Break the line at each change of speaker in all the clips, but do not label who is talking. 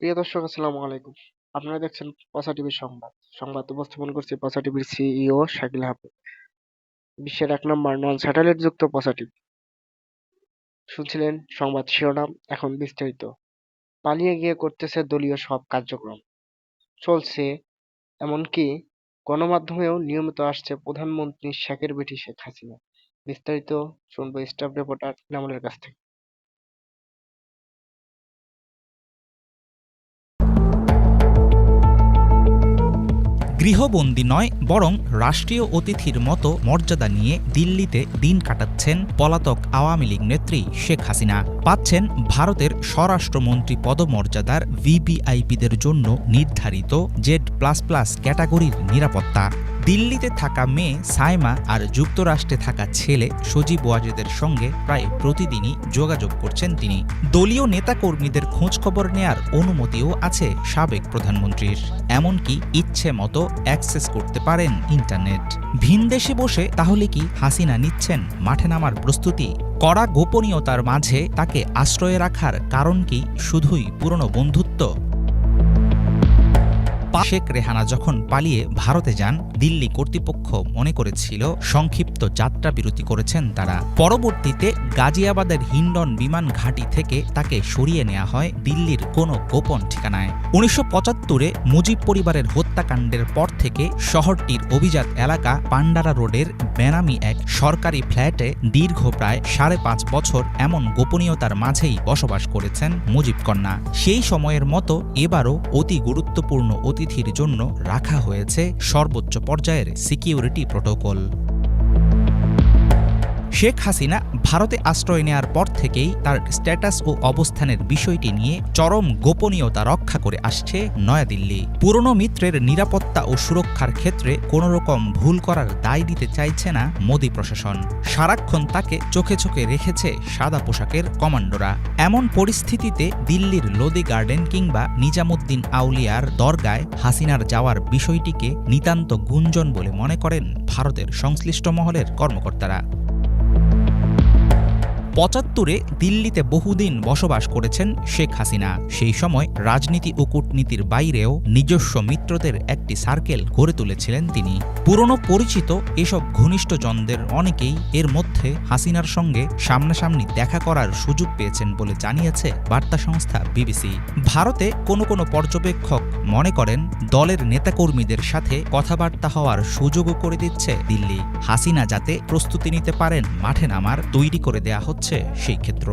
প্রিয় দর্শক আসসালামু আলাইকুম। আপনারা দেখছেন পসা টিভির সংবাদ উপস্থাপন করছি পসা টিভির সিইও শাকিল আহমেদ। বিশ্বের ১ নম্বর নন স্যাটেলাইট যুক্ত পসা টিভি। শুনছিলেন সংবাদ শিরোনাম, এখন বিস্তারিত। পালিয়ে গিয়ে করতেছে দলীয় সব কার্যক্রম। চলছে এমনকি গণমাধ্যমেও নিয়মিত আসছে প্রধানমন্ত্রী শেখের বেটি শেখ হাসিনা। বিস্তারিত শুনবো স্টাফ রিপোর্টার ইনামুলের কাছ থেকে।
গৃহবন্দী নয় বরং রাষ্ট্রীয় অতিথির মতো মর্যাদা নিয়ে দিল্লিতে দিন কাটাচ্ছেন পলাতক আওয়ামী লীগ নেত্রী শেখ হাসিনা। পাচ্ছেন ভারতের স্বরাষ্ট্রমন্ত্রী পদমর্যাদার ভিভিআইপিদের জন্য নির্ধারিত Z++ ক্যাটাগরির নিরাপত্তা। দিল্লিতে থাকা মেয়ে সাইমা আর যুক্তরাষ্ট্রে থাকা ছেলে সজীব ওয়াজেদের সঙ্গে প্রায় প্রতিদিনই যোগাযোগ করছেন তিনি। দলীয় নেতাকর্মীদের খোঁজখবর নেয়ার অনুমতিও আছে সাবেক প্রধানমন্ত্রীর। এমনকি ইচ্ছে মতো অ্যাক্সেস করতে পারেন ইন্টারনেট। ভিনদেশে বসে তাহলে কি হাসিনা নিচ্ছেন মাঠে নামার প্রস্তুতি? কড়া গোপনীয়তার মাঝে তাকে আশ্রয়ে রাখার কারণ কি শুধুই পুরনো বন্ধুত্ব? শেখ রেহানা যখন পালিয়ে ভারতে যান, দিল্লি কর্তৃপক্ষ মনে করেছিল সংক্ষিপ্ত যাত্রা বিরতি করেছেন তারা। পরবর্তীতে গাজিয়াবাদের হিন্ডন বিমান ঘাঁটি থেকে তাকে সরিয়ে নেওয়া হয় দিল্লির কোনো গোপন ঠিকানায়। ১৯৭৫-এ মুজিব পরিবারের হত্যাকাণ্ডের পর থেকে শহরটির অভিজাত এলাকা পান্ডারা রোডের বেনামি এক সরকারি ফ্ল্যাটে দীর্ঘ প্রায় ৫.৫ বছর এমন গোপনীয়তার মাঝেই বসবাস করেছেন মুজিব কন্যা। সেই সময়ের মতো এবারও অতি গুরুত্বপূর্ণ অতিথির জন্য রাখা হয়েছে সর্বোচ্চ পর্যায়ের সিকিউরিটি প্রোটোকল। শেখ হাসিনা ভারতে আশ্রয় নেয়ার পর থেকেই তার স্ট্যাটাস ও অবস্থানের বিষয়টি নিয়ে চরম গোপনীয়তা রক্ষা করে আসছে নয়াদিল্লি। পুরনো মিত্রের নিরাপত্তা ও সুরক্ষার ক্ষেত্রে কোনোরকম ভুল করার দায় দিতে চাইছে না মোদি প্রশাসন। সারাক্ষণ তাকে চোখে চোখে রেখেছে সাদা পোশাকের কমান্ডোরা। এমন পরিস্থিতিতে দিল্লির লোদি গার্ডেন কিংবা নিজামুদ্দিন আউলিয়ার দরগায় হাসিনার যাওয়ার বিষয়টিকে নিতান্ত গুঞ্জন বলে মনে করেন ভারতের সংশ্লিষ্ট মহলের কর্মকর্তারা। ৭৫-এ দিল্লিতে বহুদিন বসবাস করেছেন শেখ হাসিনা। সেই সময় রাজনীতি ও কূটনীতির বাইরেও নিজস্ব মিত্রদের একটি সার্কেল গড়ে তুলেছিলেন তিনি। পুরনো পরিচিত এসব ঘনিষ্ঠজনদের অনেকেই এর মধ্যে হাসিনার সঙ্গে সামনাসামনি দেখা করার সুযোগ পেয়েছেন বলে জানিয়েছে বার্তা সংস্থা বিবিসি। ভারতে কোনো কোনো পর্যবেক্ষক মনে করেন দলের নেতাকর্মীদের সাথে কথাবার্তা হওয়ার সুযোগও করে দিচ্ছে দিল্লি। হাসিনা যাতে প্রস্তুতি নিতে পারেন মাঠে নামার, তৈরি করে দেয়া হচ্ছে সেই ক্ষেত্র।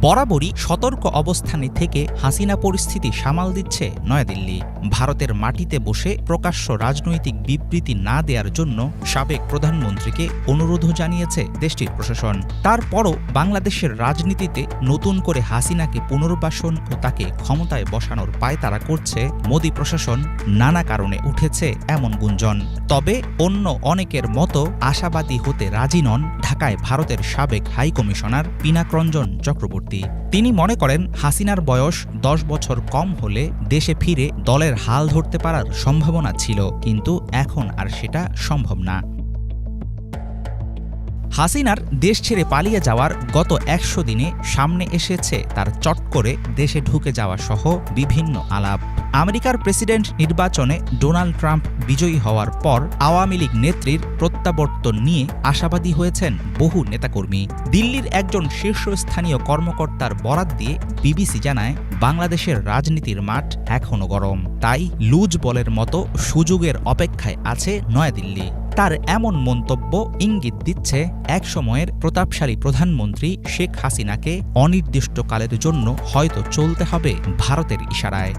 বরাবরই সতর্ক অবস্থানে থেকে হাসিনা পরিস্থিতি সামাল দিচ্ছে নয়াদিল্লি। ভারতের মাটিতে বসে প্রকাশ্য রাজনৈতিক বিবৃতি না দেওয়ার জন্য সাবেক প্রধানমন্ত্রীকে অনুরোধও জানিয়েছে দেশটির প্রশাসন। তারপরও বাংলাদেশের রাজনীতিতে নতুন করে হাসিনাকে পুনর্বাসন ও তাকে ক্ষমতায় বসানোর পায়তারা করছে মোদি প্রশাসন। নানা কারণে উঠেছে এমন গুঞ্জন। তবে অন্য অনেকের মতো আশাবাদী হতে রাজি নন ঢাকায় ভারতের সাবেক হাই কমিশনার পিনাকরঞ্জন চক্রবর্তী। তিনি মনে করেন হাসিনার বয়স ১০ বছর কম হলে দেশে ফিরে দলের হাল ধরতে পারার সম্ভাবনা ছিল, কিন্তু এখন আর সেটা সম্ভব না। হাসিনার দেশ ছেড়ে পালিয়ে যাওয়ার গত ১০০ দিনে সামনে এসেছে তার চট করে দেশে ঢুকে যাওয়া সহ বিভিন্ন আলাপ। আমেরিকার প্রেসিডেন্ট নির্বাচনে ডোনাল্ড ট্রাম্প বিজয়ী হওয়ার পর আওয়ামী লীগ নেত্রীর প্রত্যাবর্তন নিয়ে আশাবাদী হয়েছেন বহু নেতাকর্মী। দিল্লির একজন শীর্ষস্থানীয় কর্মকর্তার বরাত দিয়ে বিবিসি জানায়, বাংলাদেশের রাজনীতির মাঠ এখনও গরম, তাই লুজ বলের মতো সুযোগের অপেক্ষায় আছে নয়াদিল্লি। তার এমন মন্তব্য ইঙ্গিত দিচ্ছে একসময়ের প্রতাপশালী প্রধানমন্ত্রী শেখ হাসিনাকে অনির্দিষ্টকালের জন্য হয়তো চলতে হবে ভারতের ইশারায়।